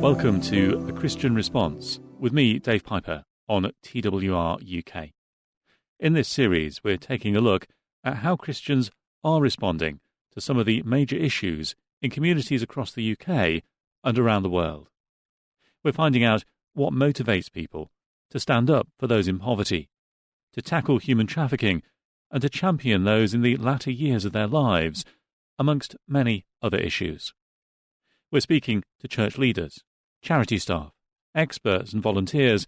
Welcome to A Christian Response with me, Dave Piper, on TWR-UK. In this series, we're taking a look at how Christians are responding to some of the major issues in communities across the UK and around the world. We're finding out what motivates people to stand up for those in poverty, to tackle human trafficking, and to champion those in the latter years of their lives, amongst many other issues. We're speaking to church leaders, charity staff, experts and volunteers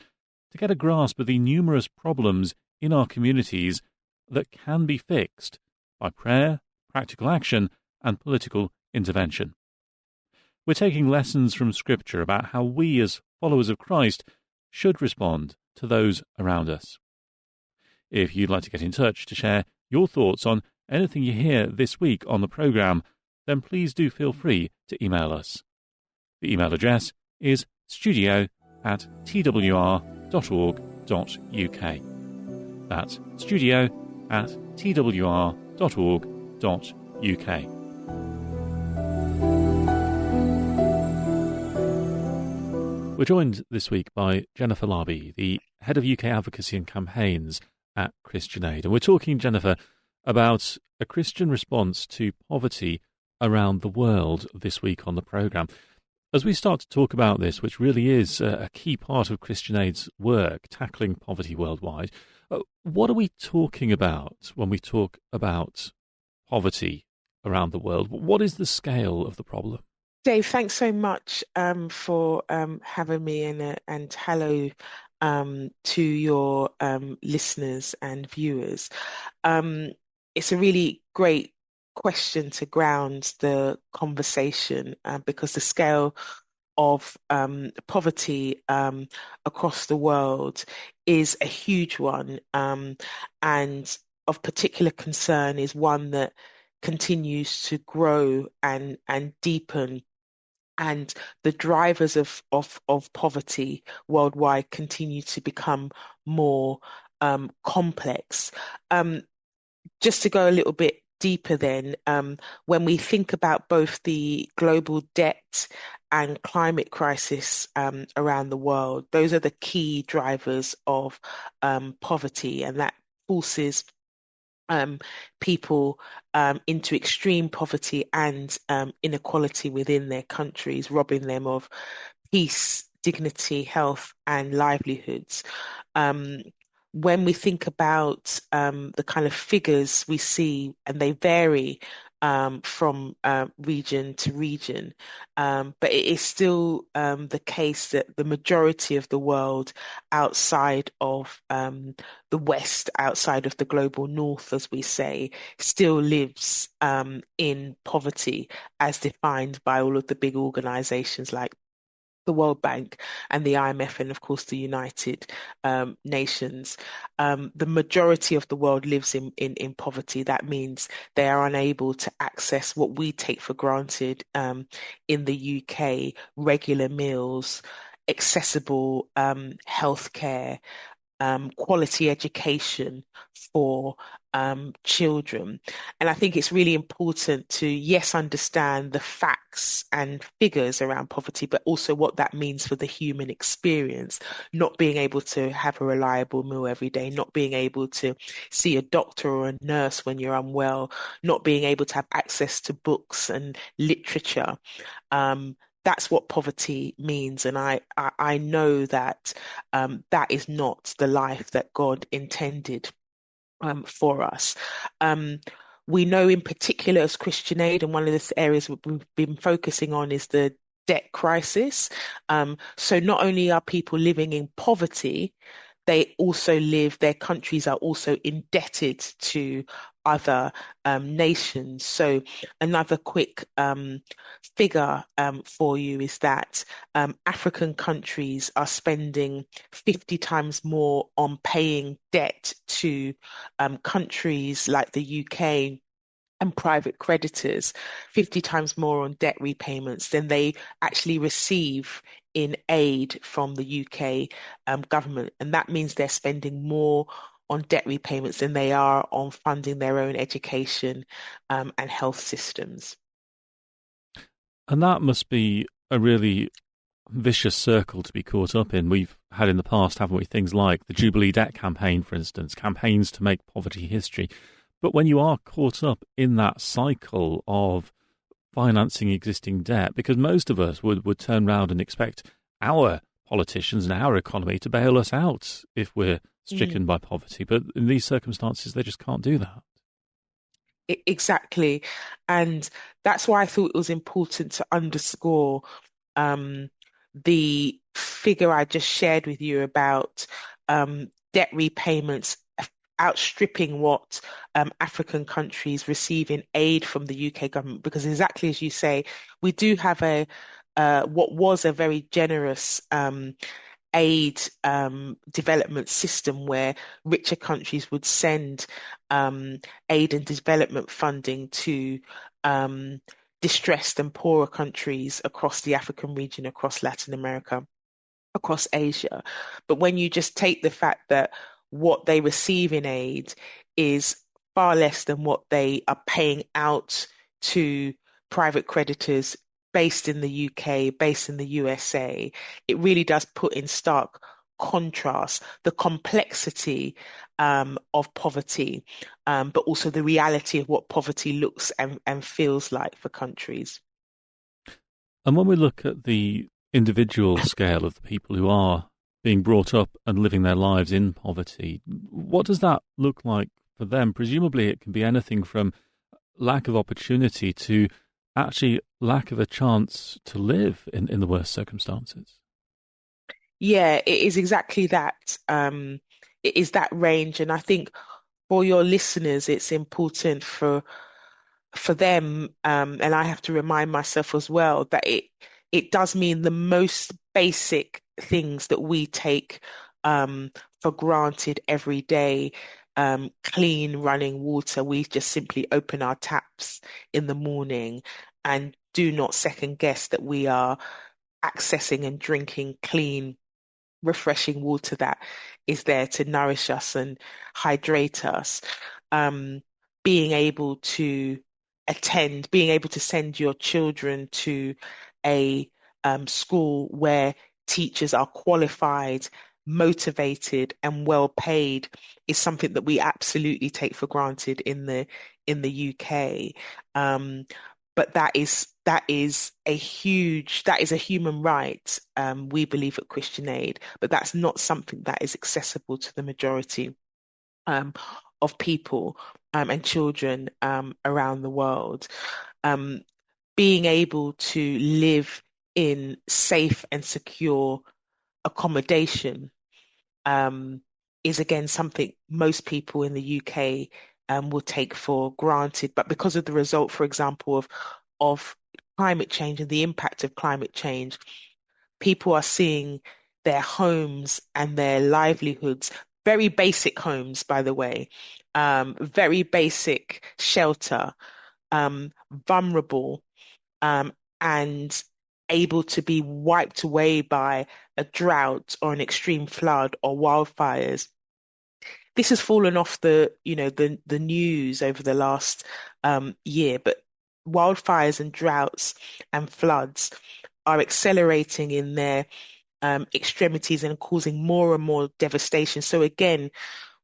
to get a grasp of the numerous problems in our communities that can be fixed by prayer, practical action and political intervention. We're taking lessons from Scripture about how we as followers of Christ should respond to those around us. If you'd like to get in touch to share your thoughts on anything you hear this week on the programme, then please do feel free to email us. The email address is studio@twr.org.uk. That's studio@twr.org.uk. We're joined this week by Jennifer Larbi, the Head of UK Advocacy and Campaigns at Christian Aid. And we're talking, Jennifer, about a Christian response to poverty around the world this week on the programme. As we start to talk about this, which really is a key part of Christian Aid's work, tackling poverty worldwide, what are we talking about when we talk about poverty around the world? What is the scale of the problem? Dave, thanks so much for having me, and hello to your listeners and viewers. It's a really great question to ground the conversation because the scale of poverty across the world is a huge one, and of particular concern is one that continues to grow and deepen. And the drivers of poverty worldwide continue to become more complex. Just to go a little bit deeper then, when we think about both the global debt and climate crisis around the world, those are the key drivers of poverty, and that forces people into extreme poverty and inequality within their countries, robbing them of peace, dignity, health, and livelihoods. When we think about the kind of figures we see, and they vary from region to region, but it is still the case that the majority of the world outside of the West, outside of the global North, as we say, still lives in poverty as defined by all of the big organizations like the World Bank and the IMF, and of course the United Nations. The majority of the world lives in poverty. That means they are unable to access what we take for granted in the UK: regular meals, accessible healthcare, quality education for children. And I think it's really important to, yes, understand the facts and figures around poverty, but also what that means for the human experience. Not being able to have a reliable meal every day, not being able to see a doctor or a nurse when you're unwell, not being able to have access to books and literature. That's what poverty means. And I know that that is not the life that God intended for us. We know in particular as Christian Aid, and one of the areas we've been focusing on is the debt crisis. So not only are people living in poverty, their countries are also indebted to other nations. So another quick figure for you is that African countries are spending 50 times more on paying debt to countries like the UK and private creditors, 50 times more on debt repayments than they actually receive in aid from the UK government. And that means they're spending more on debt repayments than they are on funding their own education and health systems. And that must be a really vicious circle to be caught up in. We've had in the past, haven't we, things like the Jubilee Debt Campaign, for instance, campaigns to make poverty history. But when you are caught up in that cycle of financing existing debt, because most of us would turn around and expect our politicians and our economy to bail us out if we're stricken by poverty. But in these circumstances, they just can't do that. Exactly. And that's why I thought it was important to underscore um, the figure I just shared with you about debt repayments outstripping what African countries receive in aid from the UK government. Because exactly as you say, we do have a what was a very generous aid development system where richer countries would send aid and development funding to distressed and poorer countries across the African region, across Latin America, across Asia. But when you just take the fact that what they receive in aid is far less than what they are paying out to private creditors based in the UK, based in the USA, it really does put in stark contrast the complexity of poverty, but also the reality of what poverty looks and feels like for countries. And when we look at the individual scale of the people who are being brought up and living their lives in poverty, what does that look like for them? Presumably it can be anything from lack of opportunity to actually lack of a chance to live in the worst circumstances. Yeah, it is exactly that. It is that range. And I think for your listeners, it's important for them, and I have to remind myself as well that it does mean the most basic things that we take for granted every day. Clean running water. We just simply open our taps in the morning and do not second guess that we are accessing and drinking clean, refreshing water that is there to nourish us and hydrate us. Um, Being able to being able to send your children to a school where teachers are qualified, motivated, and well paid is something that we absolutely take for granted in the UK. But that is a human right, we believe at Christian Aid, but that's not something that is accessible to the majority um, of people and children around the world. Um, Being able to live in safe and secure accommodation um, is again something most people in the UK will take for granted. But because of the result, for example, of climate change and the impact of climate change, people are seeing their homes and their livelihoods, very basic homes, by the way, very basic shelter, vulnerable, um, and able to be wiped away by a drought or an extreme flood or wildfires. This has fallen off the news over the last year, but wildfires and droughts and floods are accelerating in their extremities and causing more and more devastation. So again,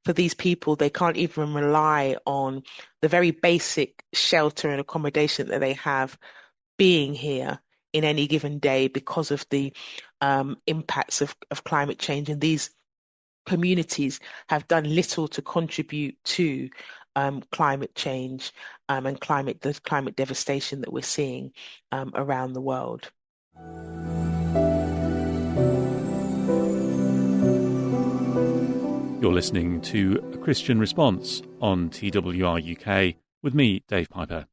for these people, they can't even rely on the very basic shelter and accommodation that they have being here in any given day because of the impacts of climate change. And these communities have done little to contribute to climate change and the climate devastation that we're seeing around the world. You're listening to A Christian Response on TWR-UK with me, Dave Piper.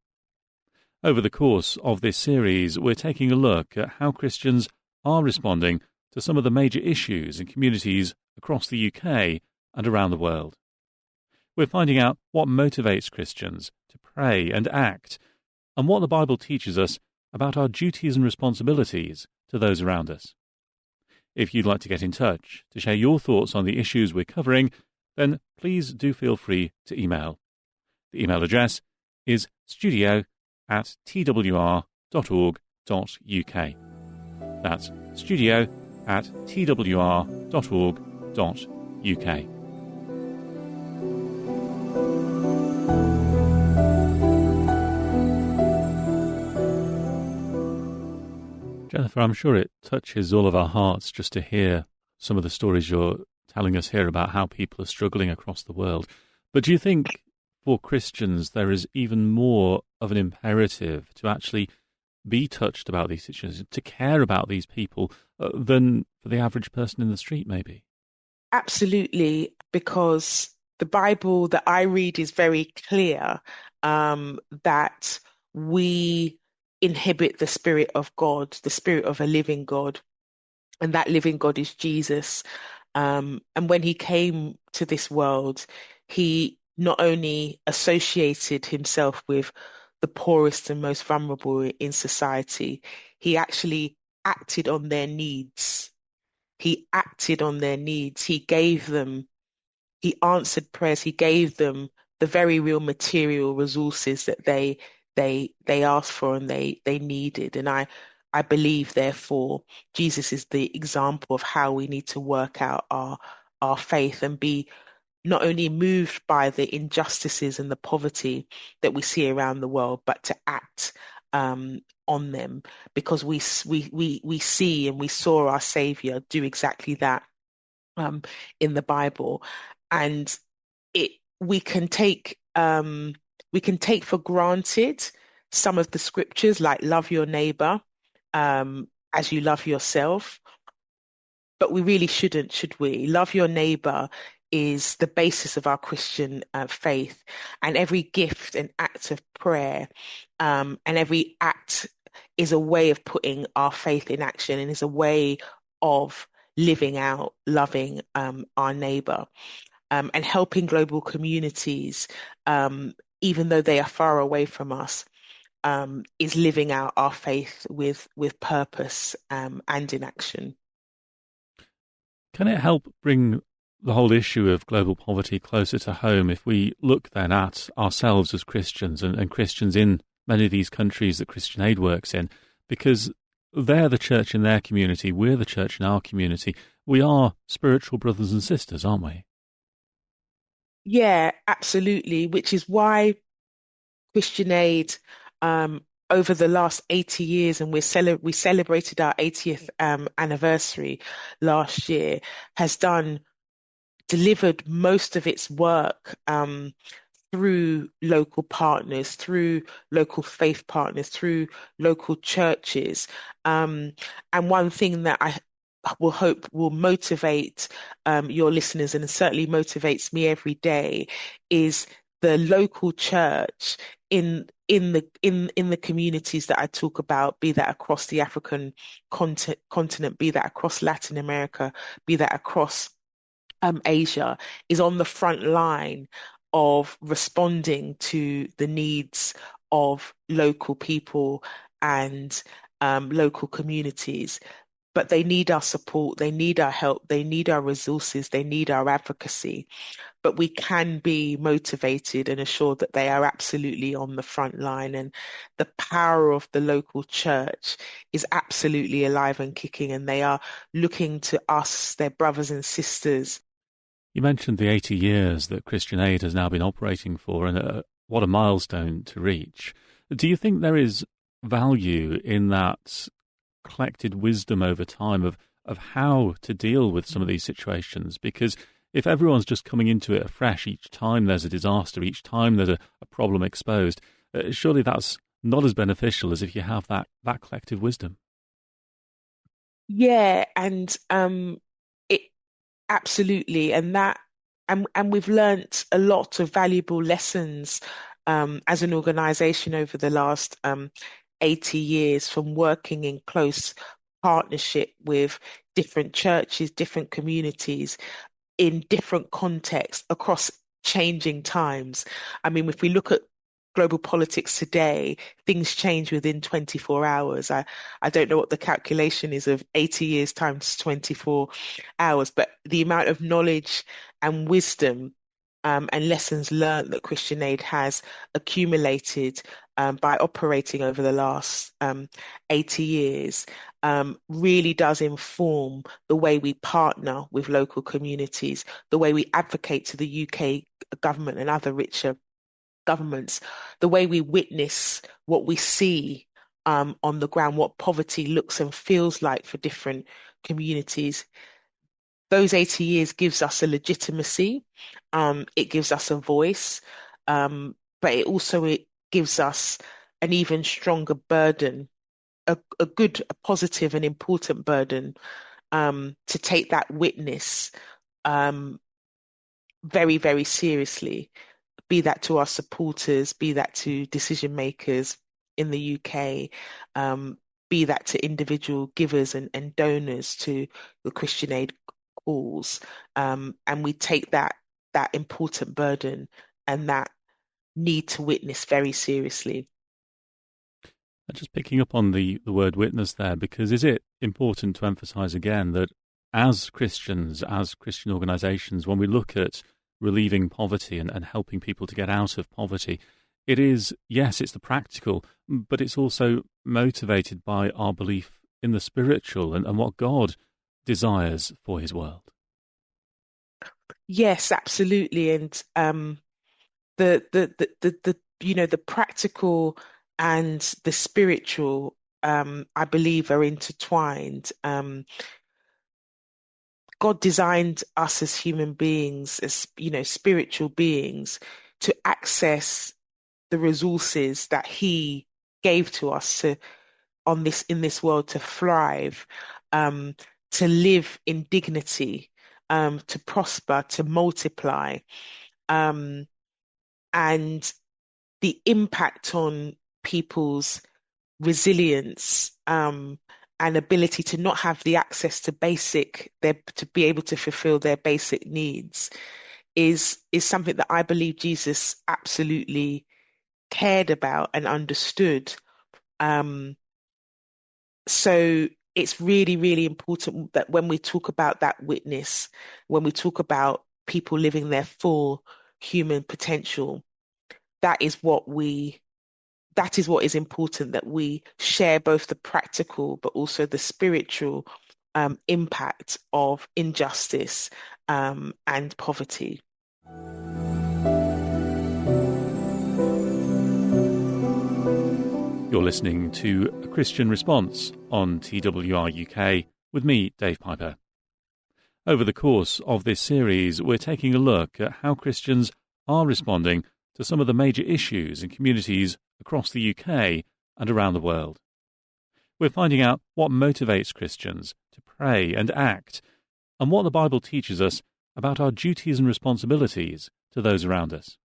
Over the course of this series, we're taking a look at how Christians are responding to some of the major issues in communities across the UK and around the world. We're finding out what motivates Christians to pray and act, and what the Bible teaches us about our duties and responsibilities to those around us. If you'd like to get in touch to share your thoughts on the issues we're covering, then please do feel free to email. The email address is studio@twr.org.uk. That's studio@twr.org.uk. Jennifer, I'm sure it touches all of our hearts just to hear some of the stories you're telling us here about how people are struggling across the world. But do you think for Christians there is even more of an imperative to actually be touched about these situations, to care about these people than for the average person in the street, maybe? Absolutely, because the Bible that I read is very clear that we inhabit the Spirit of God, the Spirit of a living God, and that living God is Jesus. And when he came to this world, he not only associated himself with the poorest and most vulnerable in society, he actually acted on their needs. He acted on their needs. He gave them, he answered prayers. He gave them the very real material resources that they asked for and they needed. And I believe, therefore, Jesus is the example of how we need to work out our faith and be not only moved by the injustices and the poverty that we see around the world, but to act on them because we see and we saw our Savior do exactly that um, in the Bible, and it we can take for granted some of the scriptures like love your neighbor as you love yourself, but we really shouldn't, should we? Love your neighbor is the basis of our Christian faith, and every gift and act of prayer, and every act is a way of putting our faith in action and is a way of living out loving our neighbor and helping global communities, even though they are far away from us, is living out our faith with purpose and in action. Can it help bring the whole issue of global poverty closer to home if we look then at ourselves as Christians and Christians in many of these countries that Christian Aid works in? Because they're the church in their community, we're the church in our community. We are spiritual brothers and sisters, aren't we? Yeah, absolutely, which is why Christian Aid over the last 80 years, and we celebrated our 80th anniversary last year, has delivered most of its work through local partners, through local faith partners, through local churches. And one thing that I will hope will motivate your listeners and certainly motivates me every day is the local church in the communities that I talk about, be that across the African continent, be that across Latin America, be that across Asia, is on the front line of responding to the needs of local people and local communities. But they need our support, they need our help, they need our resources, they need our advocacy. But we can be motivated and assured that they are absolutely on the front line. And the power of the local church is absolutely alive and kicking, and they are looking to us, their brothers and sisters. You mentioned the 80 years that Christian Aid has now been operating for, and what a milestone to reach. Do you think there is value in that collected wisdom over time of how to deal with some of these situations? Because if everyone's just coming into it afresh each time there's a disaster, each time there's a problem exposed, surely that's not as beneficial as if you have that collective wisdom. Yeah, and it absolutely, and we've learnt a lot of valuable lessons as an organization over the last 80 years from working in close partnership with different churches, different communities in different contexts across changing times. I mean, if we look at global politics today, things change within 24 hours. I don't know what the calculation is of 80 years times 24 hours, but the amount of knowledge and wisdom and lessons learned that Christian Aid has accumulated by operating over the last 80 years really does inform the way we partner with local communities, the way we advocate to the UK government and other richer governments, the way we witness what we see on the ground, what poverty looks and feels like for different communities. Those 80 years gives us a legitimacy, it gives us a voice, but it gives us an even stronger burden, a good, a positive and important burden to take that witness um, very, very seriously, be that to our supporters, be that to decision makers in the UK, um, be that to individual givers and donors to the Christian Aid cause. And we take that important burden and that need to witness very seriously. Just picking up on the word witness there, because is it important to emphasize again that as Christians, as Christian organizations, when we look at relieving poverty and helping people to get out of poverty, it is, yes, it's the practical, but it's also motivated by our belief in the spiritual and what God desires for his world. Yes, absolutely. And the the practical and the spiritual I believe are intertwined. God designed us as human beings, as spiritual beings, to access the resources that He gave to us to on this in this world to thrive, um, to live in dignity, to prosper, to multiply, um, and the impact on people's resilience and ability to not have the access to to be able to fulfill their basic needs is something that I believe Jesus absolutely cared about and understood. Um, so it's really, really important that when we talk about that witness, when we talk about people living their full human potential, that is what we that is what is important, that we share both the practical but also the spiritual impact of injustice and poverty. You're listening to A Christian Response on TWR-UK with me, Dave Piper. Over the course of this series, we're taking a look at how Christians are responding to some of the major issues in communities across the UK and around the world. We're finding out what motivates Christians to pray and act, and what the Bible teaches us about our duties and responsibilities to those around us.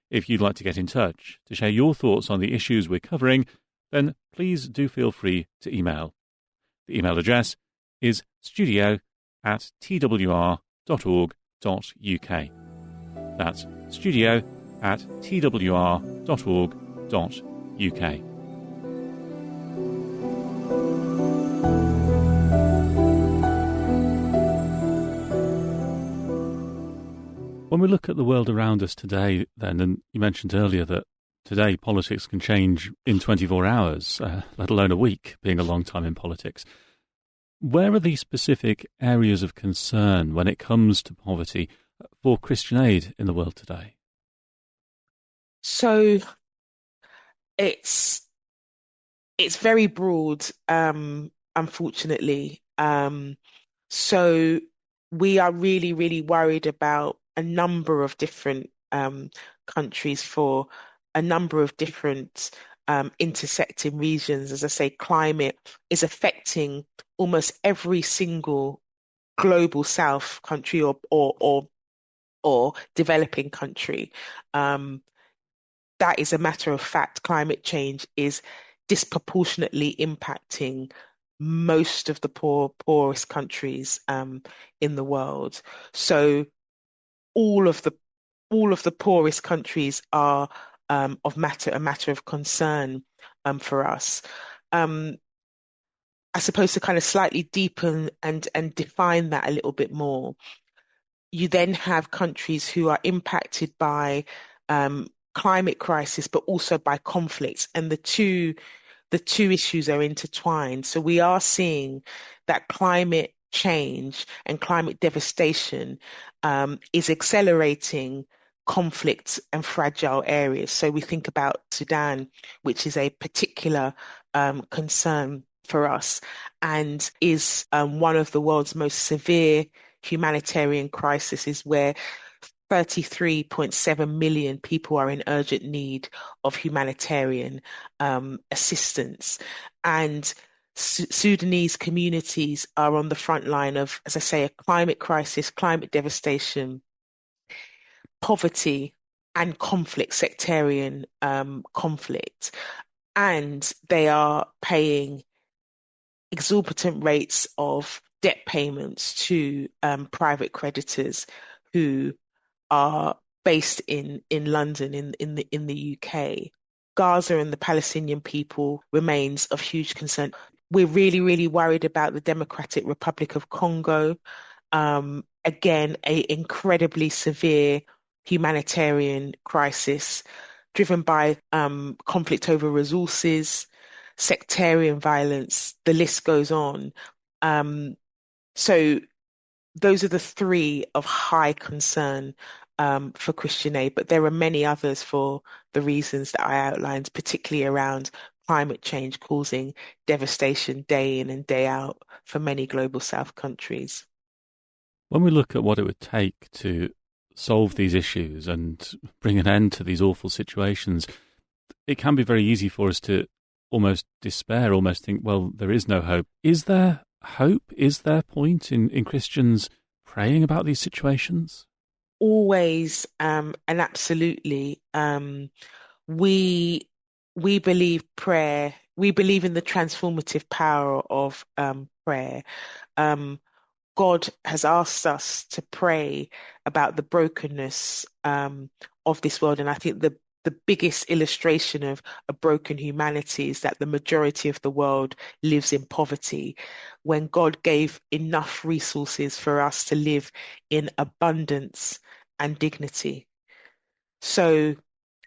If you'd like to get in touch to share your thoughts on the issues we're covering, then please do feel free to email. The email address is studio@twr.org.uk. That's studio@twr.org.uk. When we look at the world around us today, then, and you mentioned earlier that today politics can change in 24 hours, let alone a week, being a long time in politics. Where are the specific areas of concern when it comes to poverty for Christian Aid in the world today? So it's very broad, unfortunately. So we are really, really worried about a number of different countries for a number of different intersecting regions. As I say, climate is affecting almost every single global South country or developing country. Um, that is a matter of fact. Climate change is disproportionately impacting most of the poorest countries in the world. So all of the all of the poorest countries are a matter of concern for us. Um, I suppose to kind of slightly deepen and define that a little bit more. You then have countries who are impacted by climate crisis, but also by conflicts, and the two issues are intertwined. So we are seeing that climate change and climate devastation is accelerating conflicts and fragile areas. So we think about Sudan, which is a particular concern for us and is one of the world's most severe humanitarian crises, where 33.7 million people are in urgent need of humanitarian assistance. And Sudanese communities are on the front line of, as I say, a climate crisis, climate devastation, poverty, and conflict, sectarian conflict. And they are paying exorbitant rates of debt payments to private creditors who are based in London in the UK. Gaza and the Palestinian people remains of huge concern. We're really, really worried about the Democratic Republic of Congo. Again, a incredibly severe humanitarian crisis driven by conflict over resources, sectarian violence, the list goes on. So those are the three of high concern for Christian Aid, but there are many others for the reasons that I outlined, particularly around climate change causing devastation day in and day out for many global South countries. When we look at what it would take to solve these issues and bring an end to these awful situations, it can be very easy for us to almost despair, almost think, well, there is no hope. Is there hope? Is there point in Christians praying about these situations? Always and absolutely. We we believe prayer. We believe in the transformative power of prayer. Um, God has asked us to pray about the brokenness of this world, and I think the biggest illustration of a broken humanity is that the majority of the world lives in poverty. When God gave enough resources for us to live in abundance and dignity. So,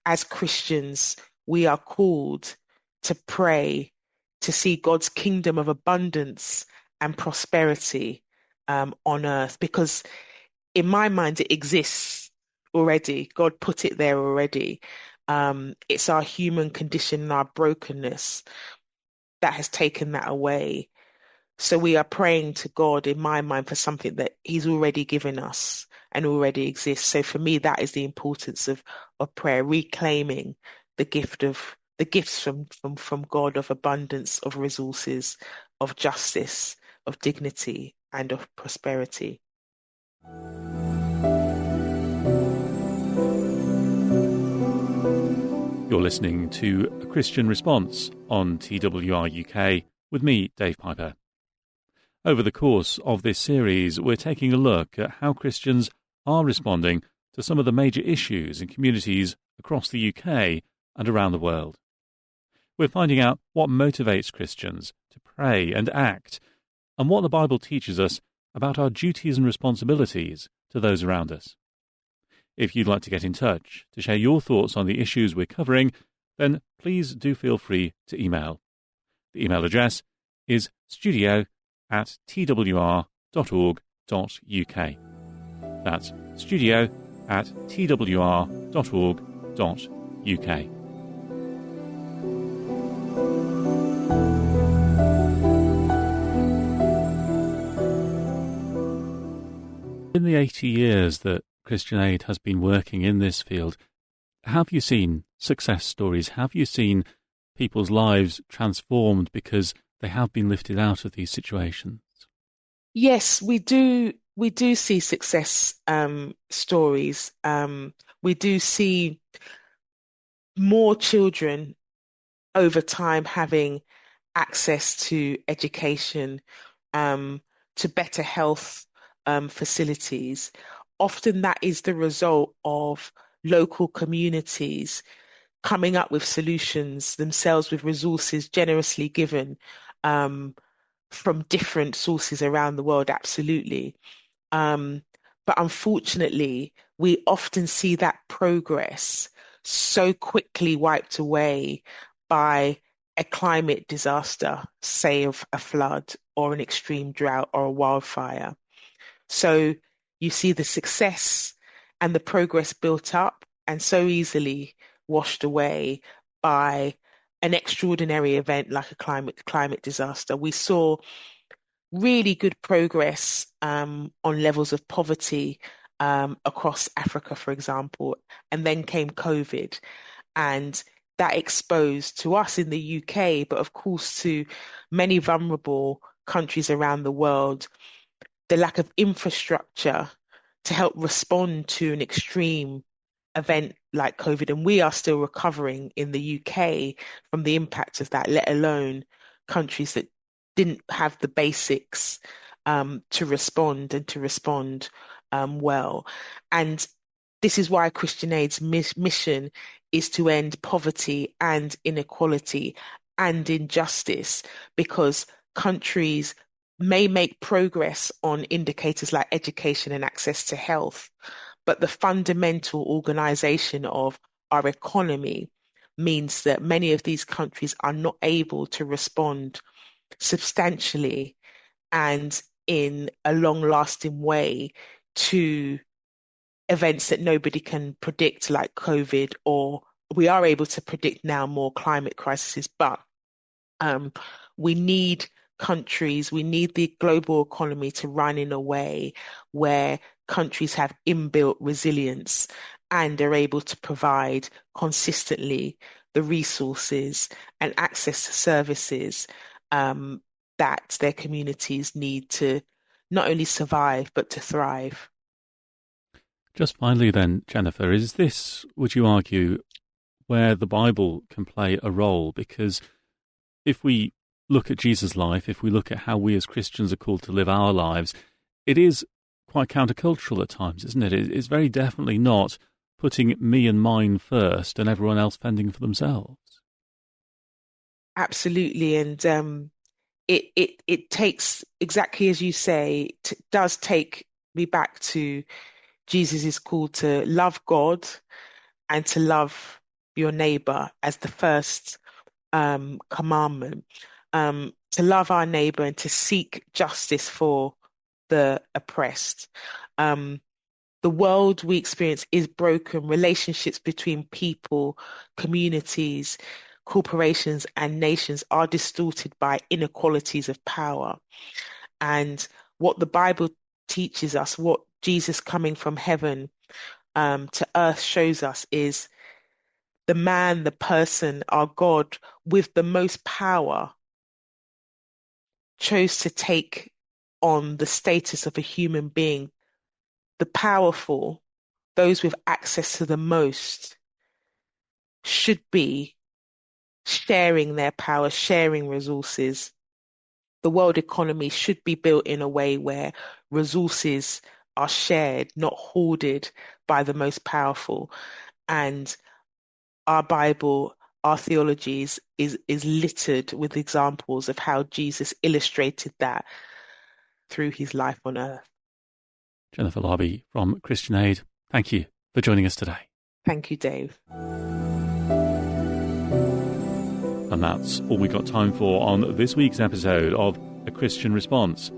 as Christians, we are called to pray to see God's kingdom of abundance and prosperity on earth, because in my mind, it exists already. God put it there already. It's our human condition and our brokenness that has taken that away. So we are praying to God, in my mind, for something that He's already given us and already exists. So for me, that is the importance of prayer, reclaiming the gifts from God of abundance, of resources, of justice, of dignity, and of prosperity. You're listening to A Christian Response on TWR-UK with me, Dave Piper. Over the course of this series, we're taking a look at how Christians are responding to some of the major issues in communities across the UK and around the world. We're finding out what motivates Christians to pray and act, and what the Bible teaches us about our duties and responsibilities to those around us. If you'd like to get in touch to share your thoughts on the issues we're covering, then please do feel free to email. The email address is studio@twr.org.uk. That's studio@twr.org.uk. In the 80 years that Christian Aid has been working in this field, have you seen success stories? Have you seen people's lives transformed because they have been lifted out of these situations? Yes, we do. We do see success stories. We do see more children over time having access to education, to better health facilities. Often that is the result of local communities coming up with solutions themselves, with resources generously given from different sources around the world, absolutely. Um, But unfortunately, we often see that progress so quickly wiped away by a climate disaster, say of a flood or an extreme drought or a wildfire. So you see the success and the progress built up and so easily washed away by an extraordinary event like a climate disaster. We saw really good progress on levels of poverty across Africa, for example, and then came COVID, and that exposed to us in the UK, but of course to many vulnerable countries around the world, the lack of infrastructure to help respond to an extreme event like COVID. And we are still recovering in the UK from the impact of that, let alone countries that didn't have the basics to respond and to respond well. And this is why Christian Aid's mission is to end poverty and inequality and injustice, because countries may make progress on indicators like education and access to health, but the fundamental organization of our economy means that many of these countries are not able to respond substantially and in a long-lasting way to events that nobody can predict, like COVID, or we are able to predict now more climate crises, but um, we need we need the global economy to run in a way where countries have inbuilt resilience and are able to provide consistently the resources and access to services that their communities need to not only survive, but to thrive. Just finally then, Jennifer, is this, would you argue, where the Bible can play a role? Because if we look at Jesus' life, if we look at how we as Christians are called to live our lives, it is quite countercultural at times, isn't it? It's very definitely not putting me and mine first and everyone else fending for themselves. Absolutely. And it takes, exactly as you say, does take me back to Jesus' call to love God and to love your neighbor as the first commandment, to love our neighbor and to seek justice for the oppressed. The world we experience is broken. Relationships between people, communities, corporations, and nations are distorted by inequalities of power. And what the Bible teaches us, what Jesus coming from heaven to earth shows us, is the man, the person, our God, with the most power, chose to take on the status of a human being. The powerful, those with access to the most, should be sharing their power, sharing resources. The world economy should be built in a way where resources are shared, not hoarded by the most powerful. And our Bible, our theologies is littered with examples of how Jesus illustrated that through his life on earth. Jennifer Larbi from Christian Aid, thank you for joining us today. Thank you, Dave. And that's all we got time for on this week's episode of A Christian Response.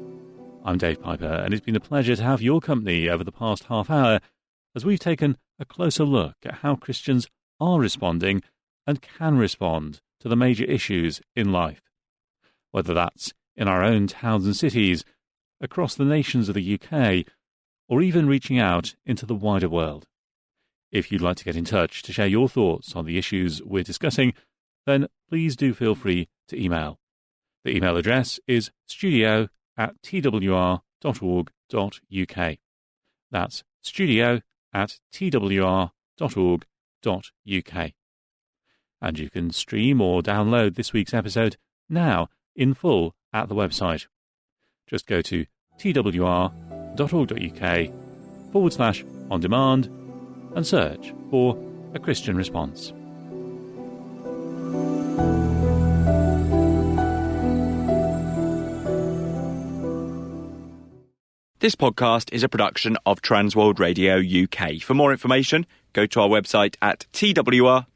I'm Dave Piper, and it's been a pleasure to have your company over the past half hour as we've taken a closer look at how Christians are responding and can respond to the major issues in life, whether that's in our own towns and cities, across the nations of the UK, or even reaching out into the wider world. If you'd like to get in touch to share your thoughts on the issues we're discussing, then please do feel free to email. The email address is studio@twr.org.uk. That's studio@twr.org.uk. And you can stream or download this week's episode now in full at the website. Just go to twr.org.uk/on-demand and search for A Christian Response. This podcast is a production of Transworld Radio UK. For more information, go to our website at twr.org.uk.